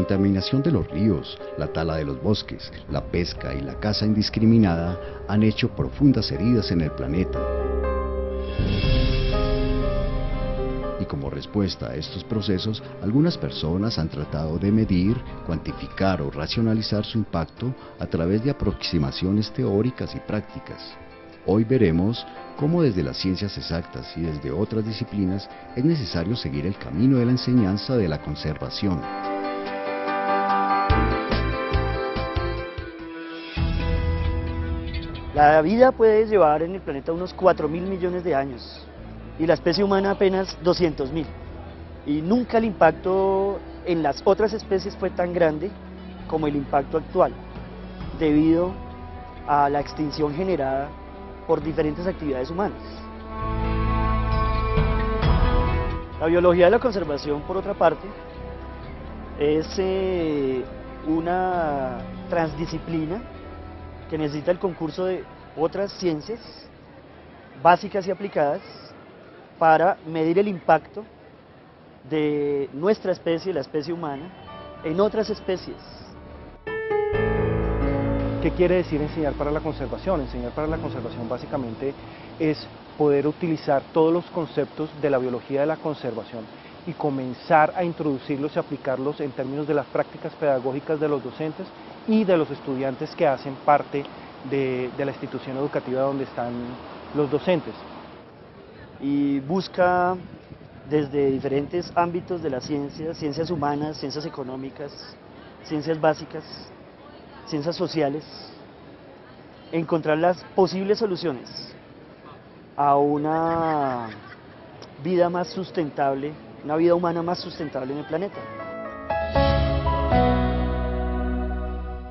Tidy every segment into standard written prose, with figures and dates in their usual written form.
contaminación de los ríos, la tala de los bosques, la pesca y la caza indiscriminada han hecho profundas heridas en el planeta. Y como respuesta a estos procesos, algunas personas han tratado de medir, cuantificar o racionalizar su impacto a través de aproximaciones teóricas y prácticas. Hoy veremos cómo desde las ciencias exactas y desde otras disciplinas es necesario seguir el camino de la enseñanza de la conservación. La vida puede llevar en el planeta unos 4.000 millones de años y la especie humana apenas 200.000. Y nunca el impacto en las otras especies fue tan grande como el impacto actual, debido a la extinción generada por diferentes actividades humanas. La biología de la conservación, por otra parte, es una transdisciplina que necesita el concurso de otras ciencias básicas y aplicadas para medir el impacto de nuestra especie, la especie humana, en otras especies. ¿Qué quiere decir enseñar para la conservación? Enseñar para la conservación básicamente es poder utilizar todos los conceptos de la biología de la conservación y comenzar a introducirlos y aplicarlos en términos de las prácticas pedagógicas de los docentes y de los estudiantes que hacen parte de la institución educativa donde están los docentes. Y busca desde diferentes ámbitos de la ciencia, ciencias humanas, ciencias económicas, ciencias básicas, ciencias sociales, encontrar las posibles soluciones a una vida más sustentable, una vida humana más sustentable en el planeta.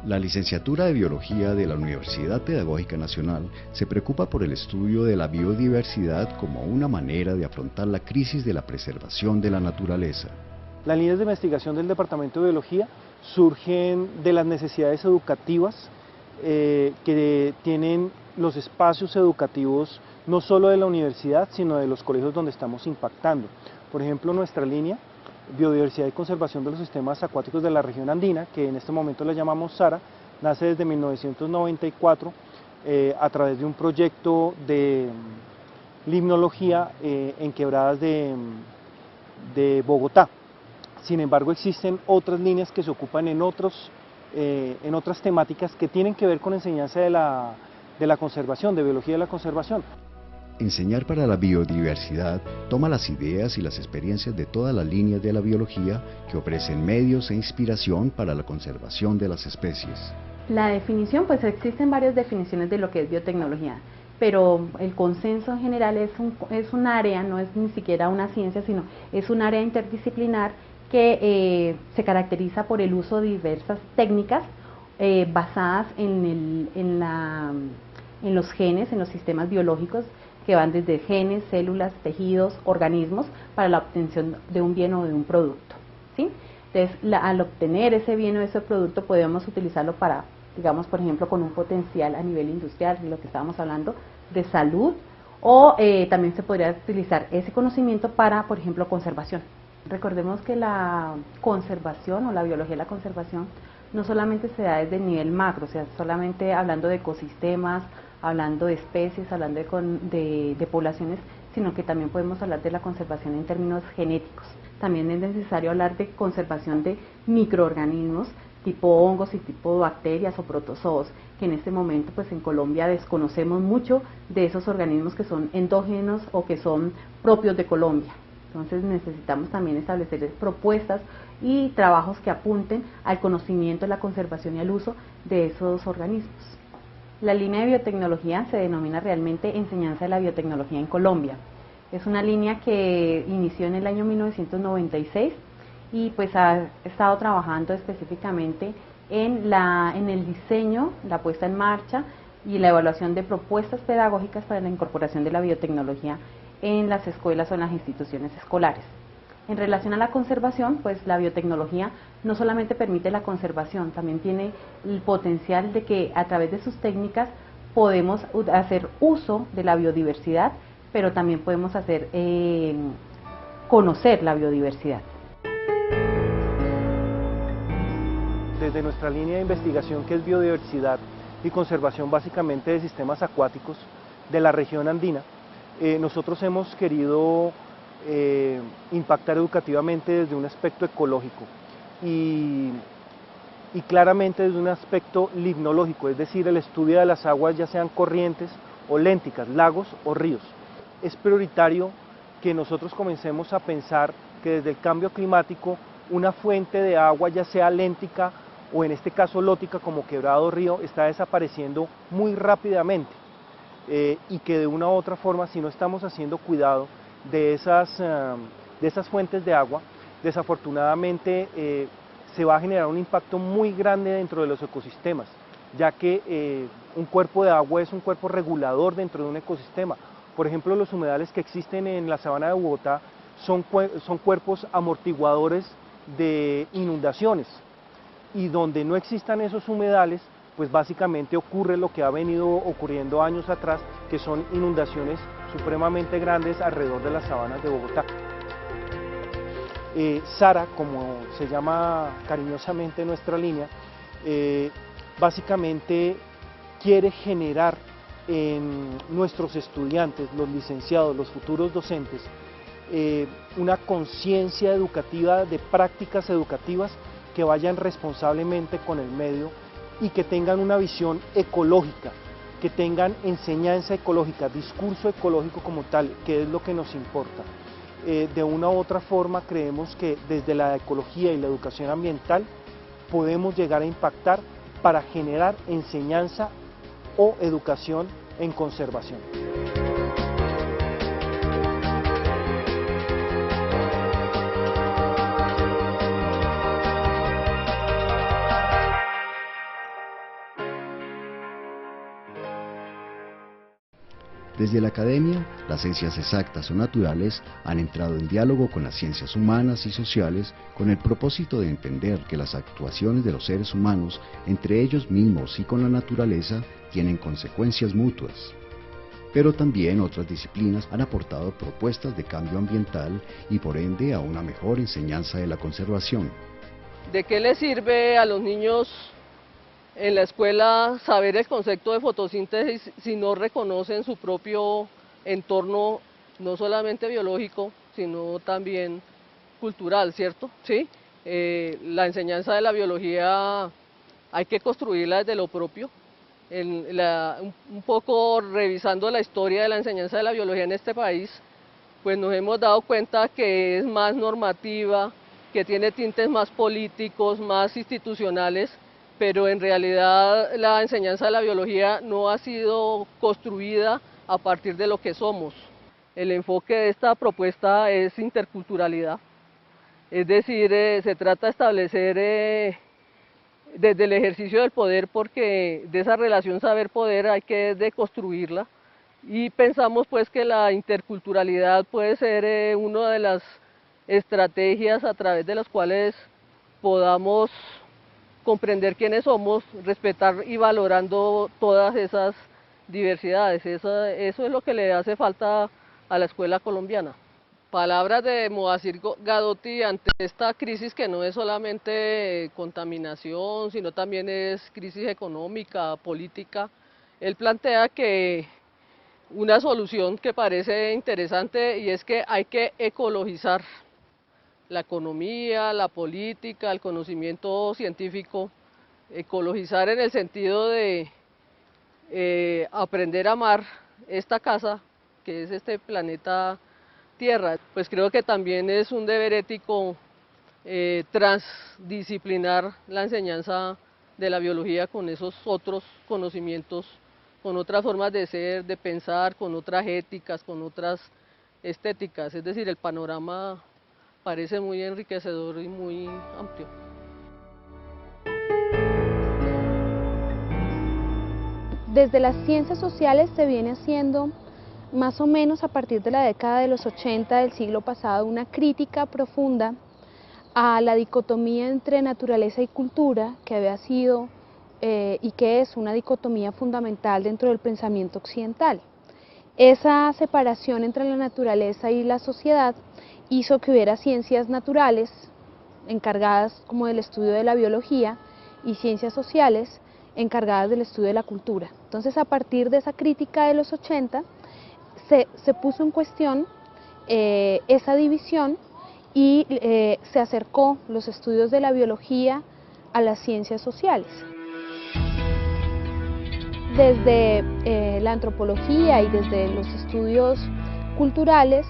La licenciatura de Biología de la Universidad Pedagógica Nacional se preocupa por el estudio de la biodiversidad como una manera de afrontar la crisis de la preservación de la naturaleza. Las líneas de investigación del Departamento de Biología surgen de las necesidades educativas que tienen los espacios educativos no solo de la universidad, sino de los colegios donde estamos impactando. Por ejemplo, nuestra línea Biodiversidad y Conservación de los Sistemas Acuáticos de la Región Andina, que en este momento la llamamos SARA, nace desde 1994 a través de un proyecto de limnología en quebradas de Bogotá. Sin embargo, existen otras líneas que se ocupan en otras temáticas que tienen que ver con enseñanza de la conservación, de biología de la conservación. Enseñar para la biodiversidad toma las ideas y las experiencias de todas las líneas de la biología que ofrecen medios e inspiración para la conservación de las especies. La definición, pues existen varias definiciones de lo que es biotecnología, pero el consenso en general es un área, no es ni siquiera una ciencia, sino es un área interdisciplinar que se caracteriza por el uso de diversas técnicas basadas en los genes, en los sistemas biológicos, que van desde genes, células, tejidos, organismos, para la obtención de un bien o de un producto, ¿sí? Entonces, al obtener ese bien o ese producto, podemos utilizarlo para, digamos, por ejemplo, con un potencial a nivel industrial, de lo que estábamos hablando, de salud, o también se podría utilizar ese conocimiento para, por ejemplo, conservación. Recordemos que la conservación o la biología de la conservación no solamente se da desde el nivel macro, o sea, solamente hablando de ecosistemas, hablando de especies, hablando de poblaciones, sino que también podemos hablar de la conservación en términos genéticos. También es necesario hablar de conservación de microorganismos tipo hongos y tipo bacterias o protozoos, que en este momento pues en Colombia desconocemos mucho de esos organismos que son endógenos o que son propios de Colombia. Entonces necesitamos también establecer propuestas y trabajos que apunten al conocimiento, la conservación y al uso de esos organismos. La línea de biotecnología se denomina realmente Enseñanza de la Biotecnología en Colombia. Es una línea que inició en el año 1996 y pues ha estado trabajando específicamente en el diseño, la puesta en marcha y la evaluación de propuestas pedagógicas para la incorporación de la biotecnología en las escuelas o en las instituciones escolares. En relación a la conservación, pues la biotecnología no solamente permite la conservación, también tiene el potencial de que a través de sus técnicas podemos hacer uso de la biodiversidad, pero también podemos hacer conocer la biodiversidad. desde nuestra línea de investigación, que es biodiversidad y conservación básicamente de sistemas acuáticos de la región andina, nosotros hemos querido impactar educativamente desde un aspecto ecológico y claramente desde un aspecto limnológico, es decir, el estudio de las aguas, ya sean corrientes o lénticas, lagos o ríos. Es prioritario que nosotros comencemos a pensar que desde el cambio climático una fuente de agua, ya sea léntica o en este caso lótica como Quebrado Río, está desapareciendo muy rápidamente y que de una u otra forma, si no estamos haciendo cuidado de esas fuentes de agua, desafortunadamente se va a generar un impacto muy grande dentro de los ecosistemas, ya que un cuerpo de agua es un cuerpo regulador dentro de un ecosistema. Por ejemplo, los humedales que existen en la sabana de Bogotá son cuerpos amortiguadores de inundaciones, y donde no existan esos humedales, pues básicamente ocurre lo que ha venido ocurriendo años atrás, que son inundaciones supremamente grandes alrededor de las sabanas de Bogotá. Sara, como se llama cariñosamente nuestra línea, básicamente quiere generar en nuestros estudiantes, los licenciados, los futuros docentes, una conciencia educativa de prácticas educativas que vayan responsablemente con el medio y que tengan una visión ecológica, que tengan enseñanza ecológica, discurso ecológico como tal, que es lo que nos importa. De una u otra forma creemos que desde la ecología y la educación ambiental podemos llegar a impactar para generar enseñanza o educación en conservación. Desde la academia, las ciencias exactas o naturales han entrado en diálogo con las ciencias humanas y sociales con el propósito de entender que las actuaciones de los seres humanos entre ellos mismos y con la naturaleza tienen consecuencias mutuas. Pero también otras disciplinas han aportado propuestas de cambio ambiental y por ende a una mejor enseñanza de la conservación. ¿De qué les sirve a los niños en la escuela saber el concepto de fotosíntesis si no reconocen su propio entorno, no solamente biológico, sino también cultural, ¿cierto? ¿Sí? La enseñanza de la biología hay que construirla desde lo propio. Un poco revisando la historia de la enseñanza de la biología en este país, pues nos hemos dado cuenta que es más normativa, que tiene tintes más políticos, más institucionales, pero en realidad la enseñanza de la biología no ha sido construida a partir de lo que somos. El enfoque de esta propuesta es interculturalidad, es decir, se trata de establecer desde el ejercicio del poder, porque de esa relación saber-poder hay que deconstruirla, y pensamos pues que la interculturalidad puede ser una de las estrategias a través de las cuales podamos comprender quiénes somos, respetar y valorando todas esas diversidades. Eso es lo que le hace falta a la escuela colombiana. Palabras de Moacir Gadotti ante esta crisis, que no es solamente contaminación, sino también es crisis económica, política. Él plantea que una solución que parece interesante, y es que hay que ecologizar la economía, la política, el conocimiento científico, ecologizar en el sentido de aprender a amar esta casa, que es este planeta Tierra. Pues creo que también es un deber ético transdisciplinar la enseñanza de la biología con esos otros conocimientos, con otras formas de ser, de pensar, con otras éticas, con otras estéticas. Es decir, el panorama parece muy enriquecedor y muy amplio. Desde las ciencias sociales se viene haciendo, más o menos a partir de la década de los 80 del siglo pasado, una crítica profunda a la dicotomía entre naturaleza y cultura, que había sido y que es una dicotomía fundamental dentro del pensamiento occidental. Esa separación entre la naturaleza y la sociedad hizo que hubiera ciencias naturales encargadas como del estudio de la biología y ciencias sociales encargadas del estudio de la cultura. Entonces, a partir de esa crítica de los 80, se puso en cuestión esa división y se acercó los estudios de la biología a las ciencias sociales. Desde la antropología y desde los estudios culturales,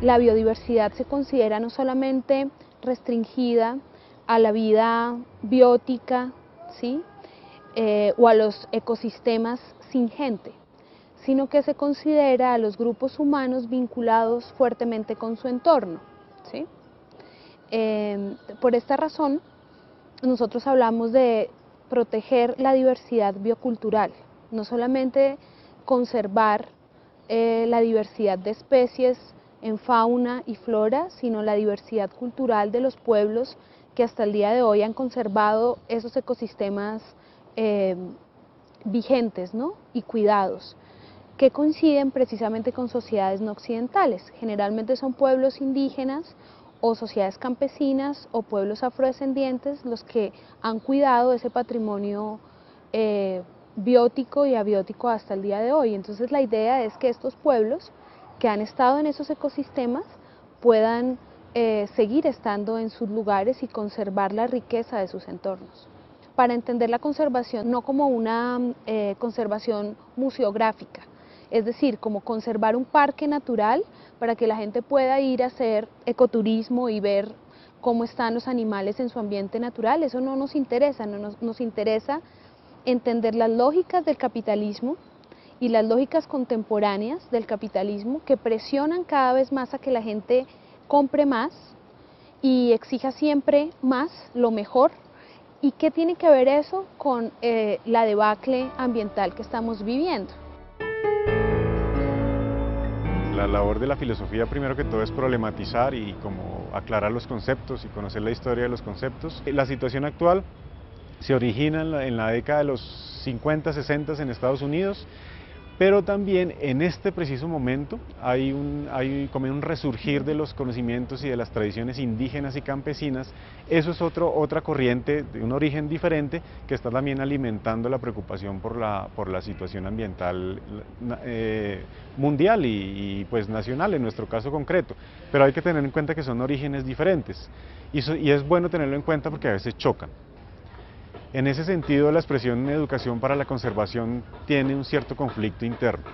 la biodiversidad se considera no solamente restringida a la vida biótica, ¿sí? O a los ecosistemas sin gente, sino que se considera a los grupos humanos vinculados fuertemente con su entorno, ¿sí? Por esta razón, nosotros hablamos de proteger la diversidad biocultural, no solamente conservar la diversidad de especies en fauna y flora, sino la diversidad cultural de los pueblos que hasta el día de hoy han conservado esos ecosistemas vigentes, ¿no? Y cuidados, que coinciden precisamente con sociedades no occidentales. Generalmente son pueblos indígenas o sociedades campesinas o pueblos afrodescendientes los que han cuidado ese patrimonio biótico y abiótico hasta el día de hoy. Entonces la idea es que estos pueblos que han estado en esos ecosistemas puedan seguir estando en sus lugares y conservar la riqueza de sus entornos. Para entender la conservación no como una conservación museográfica, es decir, como conservar un parque natural para que la gente pueda ir a hacer ecoturismo y ver cómo están los animales en su ambiente natural, eso no nos interesa, nos interesa entender las lógicas del capitalismo y las lógicas contemporáneas del capitalismo que presionan cada vez más a que la gente compre más y exija siempre más, lo mejor. ¿Y qué tiene que ver eso con la debacle ambiental que estamos viviendo? La labor de la filosofía, primero que todo, es problematizar y como aclarar los conceptos y conocer la historia de los conceptos. La situación actual se origina en la década de los 50, 60 en Estados Unidos, pero también en este preciso momento hay como un resurgir de los conocimientos y de las tradiciones indígenas y campesinas. Eso es otra corriente de un origen diferente que está también alimentando la preocupación por la situación ambiental mundial y pues nacional en nuestro caso concreto, pero hay que tener en cuenta que son orígenes diferentes y es bueno tenerlo en cuenta porque a veces chocan. En ese sentido, la expresión educación para la conservación tiene un cierto conflicto interno,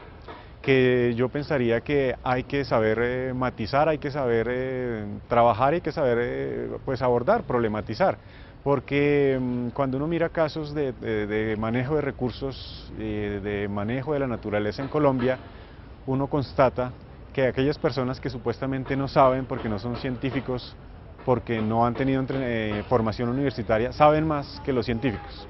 que yo pensaría que hay que saber matizar, hay que saber trabajar, hay que saber pues abordar, problematizar, porque cuando uno mira casos de manejo de recursos, de manejo de la naturaleza en Colombia, uno constata que aquellas personas que supuestamente no saben porque no son científicos, porque no han tenido formación universitaria, saben más que los científicos.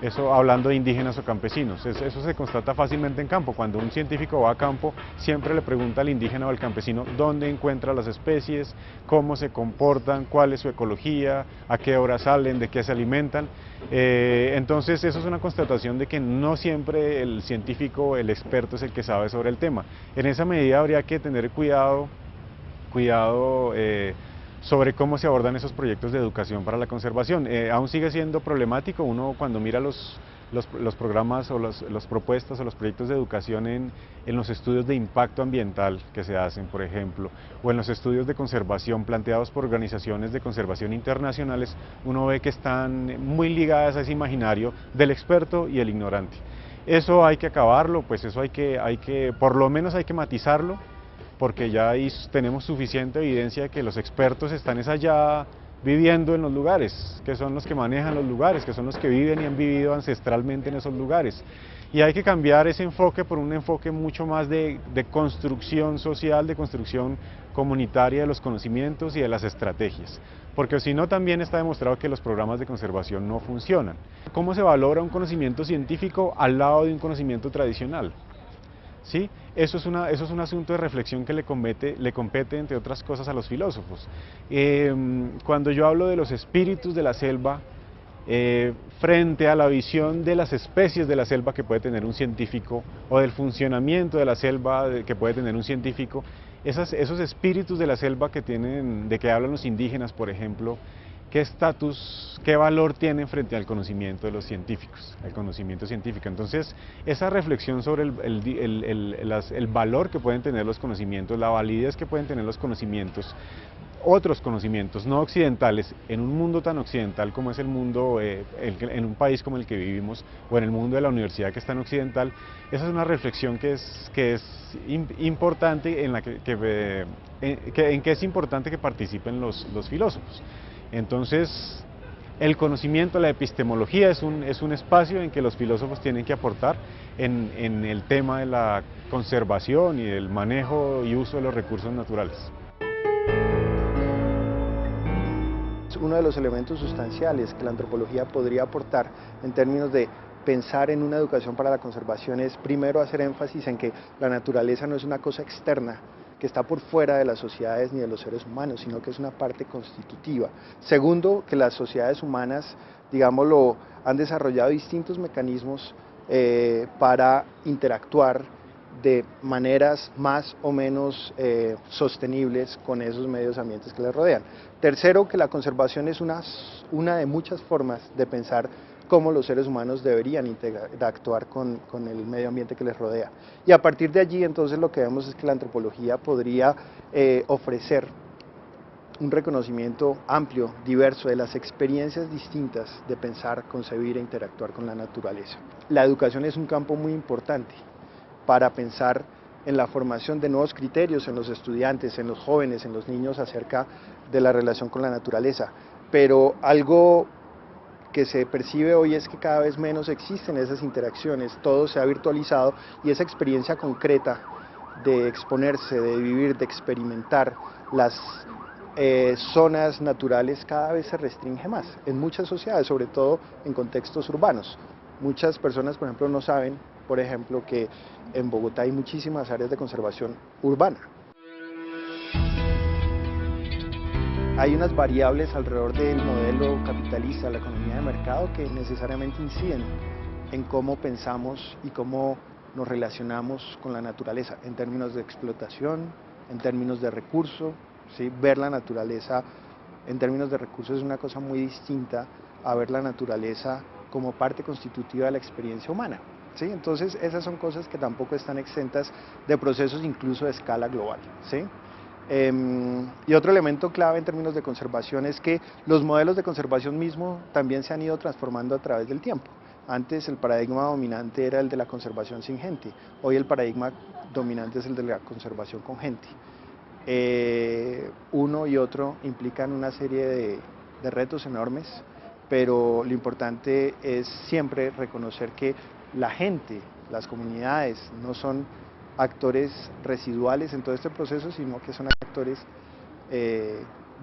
Eso hablando de indígenas o campesinos, eso se constata fácilmente en campo. Cuando un científico va a campo, siempre le pregunta al indígena o al campesino dónde encuentra las especies, cómo se comportan, cuál es su ecología, a qué hora salen, de qué se alimentan. Entonces eso es una constatación de que no siempre el científico, el experto es el que sabe sobre el tema. En esa medida habría que tener cuidado sobre cómo se abordan esos proyectos de educación para la conservación. Aún sigue siendo problemático, uno cuando mira los programas o las propuestas o los proyectos de educación en los estudios de impacto ambiental que se hacen, por ejemplo, o en los estudios de conservación planteados por organizaciones de conservación internacionales, uno ve que están muy ligadas a ese imaginario del experto y el ignorante. Eso hay que acabarlo, pues eso por lo menos hay que matizarlo, porque ya ahí tenemos suficiente evidencia de que los expertos están allá viviendo en los lugares, que son los que manejan los lugares, que son los que viven y han vivido ancestralmente en esos lugares. Y hay que cambiar ese enfoque por un enfoque mucho más de construcción social, de construcción comunitaria de los conocimientos y de las estrategias, porque si no también está demostrado que los programas de conservación no funcionan. ¿Cómo se valora un conocimiento científico al lado de un conocimiento tradicional? ¿Sí? Eso es un asunto de reflexión que le compete, entre otras cosas, a los filósofos. Cuando yo hablo de los espíritus de la selva, frente a la visión de las especies de la selva que puede tener un científico, o del funcionamiento de la selva que puede tener un científico, esos espíritus de la selva de que hablan los indígenas, por ejemplo, qué estatus, qué valor tienen frente al conocimiento de los científicos, al conocimiento científico. Entonces, esa reflexión sobre el valor que pueden tener los conocimientos, la validez que pueden tener los conocimientos, otros conocimientos no occidentales, en un mundo tan occidental como es el mundo, en un país como el que vivimos, o en el mundo de la universidad que es tan occidental, esa es una reflexión que es importante, en que es importante que participen los filósofos. Entonces, el conocimiento, la epistemología es un espacio en que los filósofos tienen que aportar en el tema de la conservación y el manejo y uso de los recursos naturales. Uno de los elementos sustanciales que la antropología podría aportar en términos de pensar en una educación para la conservación es primero hacer énfasis en que la naturaleza no es una cosa externa que está por fuera de las sociedades ni de los seres humanos, sino que es una parte constitutiva. Segundo, que las sociedades humanas, digámoslo, han desarrollado distintos mecanismos para interactuar de maneras más o menos sostenibles con esos medios ambientes que les rodean. Tercero, que la conservación es una de muchas formas de pensar cómo los seres humanos deberían interactuar con el medio ambiente que les rodea. Y a partir de allí, entonces, lo que vemos es que la antropología podría ofrecer un reconocimiento amplio, diverso, de las experiencias distintas de pensar, concebir e interactuar con la naturaleza. La educación es un campo muy importante para pensar en la formación de nuevos criterios en los estudiantes, en los jóvenes, en los niños acerca de la relación con la naturaleza. Pero algo que se percibe hoy es que cada vez menos existen esas interacciones, todo se ha virtualizado y esa experiencia concreta de exponerse, de vivir, de experimentar las zonas naturales cada vez se restringe más en muchas sociedades, sobre todo en contextos urbanos. Muchas personas, por ejemplo, no saben, por ejemplo, que en Bogotá hay muchísimas áreas de conservación urbana. Hay unas variables alrededor del modelo capitalista, la economía de mercado, que necesariamente inciden en cómo pensamos y cómo nos relacionamos con la naturaleza, en términos de explotación, en términos de recurso, ¿sí? Ver la naturaleza en términos de recursos es una cosa muy distinta a ver la naturaleza como parte constitutiva de la experiencia humana. ¿Sí? Entonces esas son cosas que tampoco están exentas de procesos incluso de escala global. ¿Sí? Y otro elemento clave en términos de conservación es que los modelos de conservación mismo también se han ido transformando a través del tiempo. Antes el paradigma dominante era el de la conservación sin gente, hoy el paradigma dominante es el de la conservación con gente. Uno y otro implican una serie de retos enormes, pero lo importante es siempre reconocer que la gente, las comunidades, no son actores residuales en todo este proceso, sino que son actores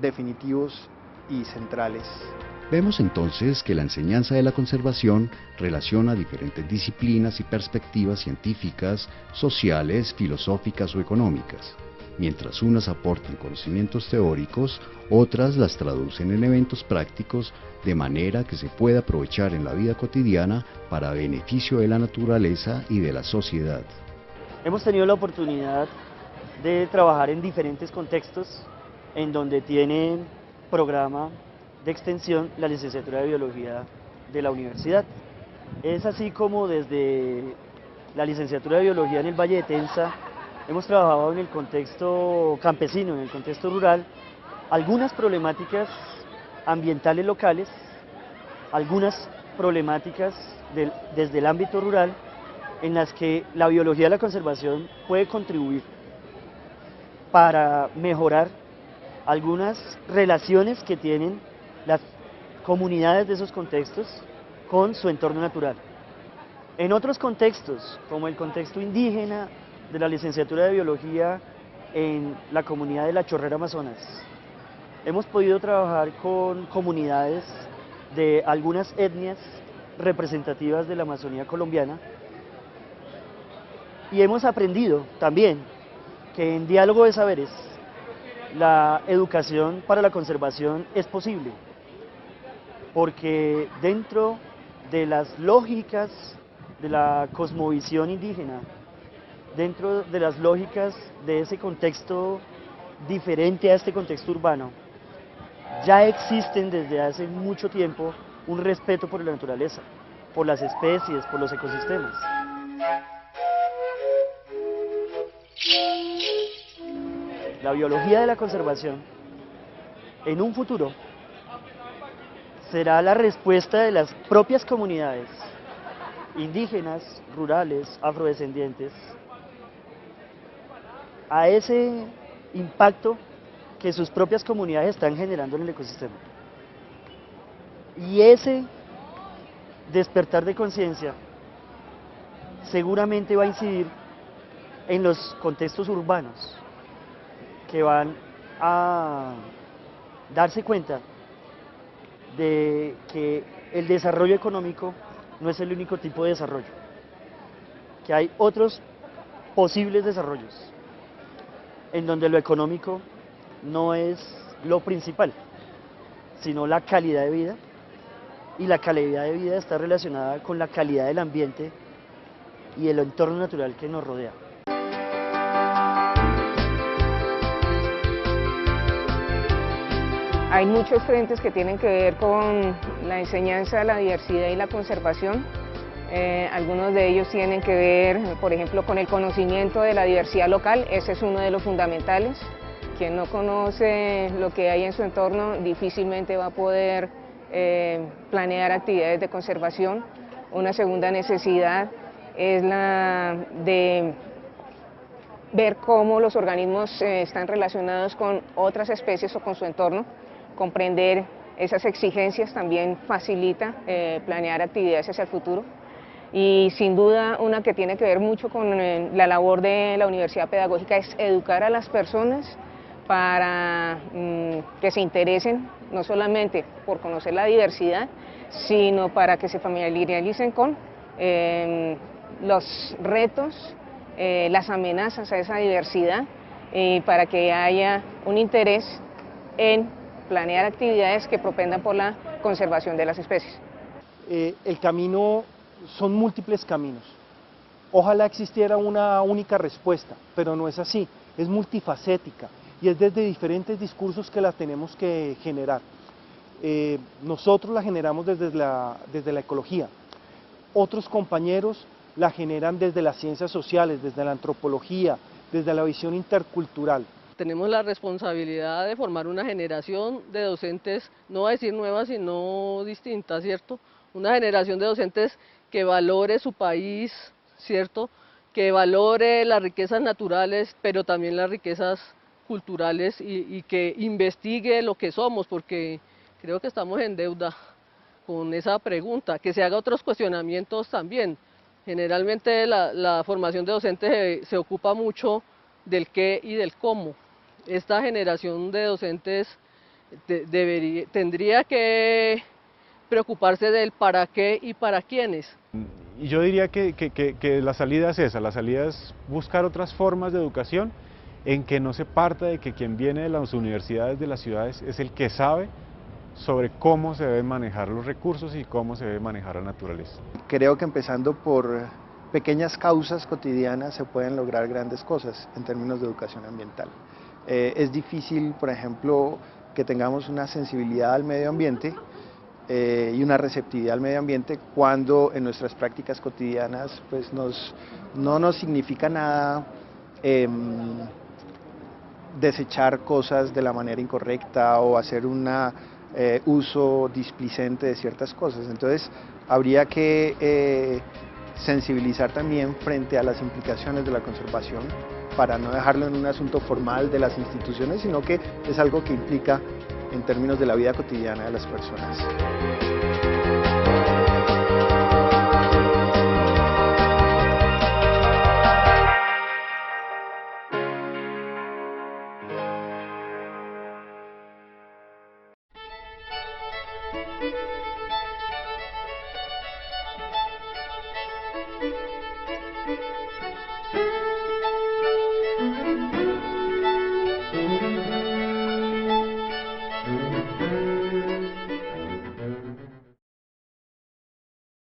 definitivos y centrales. Vemos entonces que la enseñanza de la conservación relaciona diferentes disciplinas y perspectivas científicas, sociales, filosóficas o económicas. Mientras unas aportan conocimientos teóricos, otras las traducen en eventos prácticos de manera que se pueda aprovechar en la vida cotidiana para beneficio de la naturaleza y de la sociedad. Hemos tenido la oportunidad de trabajar en diferentes contextos en donde tienen programa de extensión la licenciatura de Biología de la universidad. Es así como desde la licenciatura de Biología en el Valle de Tensa hemos trabajado en el contexto campesino, en el contexto rural, algunas problemáticas ambientales locales, algunas problemáticas desde el ámbito rural en las que la biología de la conservación puede contribuir para mejorar algunas relaciones que tienen las comunidades de esos contextos con su entorno natural. En otros contextos, como el contexto indígena de la licenciatura de Biología en la comunidad de La Chorrera Amazonas, hemos podido trabajar con comunidades de algunas etnias representativas de la Amazonía colombiana y hemos aprendido también que en diálogo de saberes la educación para la conservación es posible, porque dentro de las lógicas de la cosmovisión indígena, dentro de las lógicas de ese contexto diferente a este contexto urbano, ya existen desde hace mucho tiempo un respeto por la naturaleza, por las especies, por los ecosistemas. La biología de la conservación, en un futuro, será la respuesta de las propias comunidades indígenas, rurales, afrodescendientes, a ese impacto que sus propias comunidades están generando en el ecosistema. Y ese despertar de conciencia seguramente va a incidir en los contextos urbanos, que van a darse cuenta de que el desarrollo económico no es el único tipo de desarrollo, que hay otros posibles desarrollos, en donde lo económico no es lo principal, sino la calidad de vida, y la calidad de vida está relacionada con la calidad del ambiente y el entorno natural que nos rodea. Hay muchos frentes que tienen que ver con la enseñanza de la diversidad y la conservación. Algunos de ellos tienen que ver, por ejemplo, con el conocimiento de la diversidad local. Ese es uno de los fundamentales. Quien no conoce lo que hay en su entorno difícilmente va a poder planear actividades de conservación. Una segunda necesidad es la de ver cómo los organismos están relacionados con otras especies o con su entorno. Comprender esas exigencias también facilita planear actividades hacia el futuro. Y sin duda una que tiene que ver mucho con la labor de la Universidad Pedagógica es educar a las personas para que se interesen no solamente por conocer la diversidad, sino para que se familiaricen con los retos, las amenazas a esa diversidad, para que haya un interés en planear actividades que propendan por la conservación de las especies. El camino, son múltiples caminos. Ojalá existiera una única respuesta, pero no es así, es multifacética y es desde diferentes discursos que la tenemos que generar. Nosotros la generamos desde la ecología, otros compañeros la generan desde las ciencias sociales, desde la antropología, desde la visión intercultural. Tenemos la responsabilidad de formar una generación de docentes, no voy a decir nuevas, sino distintas, ¿cierto? Una generación de docentes que valore su país, ¿cierto? Que valore las riquezas naturales, pero también las riquezas culturales y que investigue lo que somos, porque creo que estamos en deuda con esa pregunta, que se haga otros cuestionamientos también. Generalmente la formación de docentes se ocupa mucho del qué y del cómo. Esta generación de docentes tendría que preocuparse del para qué y para quiénes. Y yo diría que la salida es esa, la salida es buscar otras formas de educación en que no se parta de que quien viene de las universidades de las ciudades es el que sabe sobre cómo se deben manejar los recursos y cómo se debe manejar la naturaleza. Creo que empezando por pequeñas causas cotidianas se pueden lograr grandes cosas en términos de educación ambiental. Es difícil, por ejemplo, que tengamos una sensibilidad al medio ambiente y una receptividad al medio ambiente cuando en nuestras prácticas cotidianas pues no nos significa nada desechar cosas de la manera incorrecta o hacer un uso displicente de ciertas cosas. Entonces habría que sensibilizar también frente a las implicaciones de la conservación para no dejarlo en un asunto formal de las instituciones, sino que es algo que implica en términos de la vida cotidiana de las personas.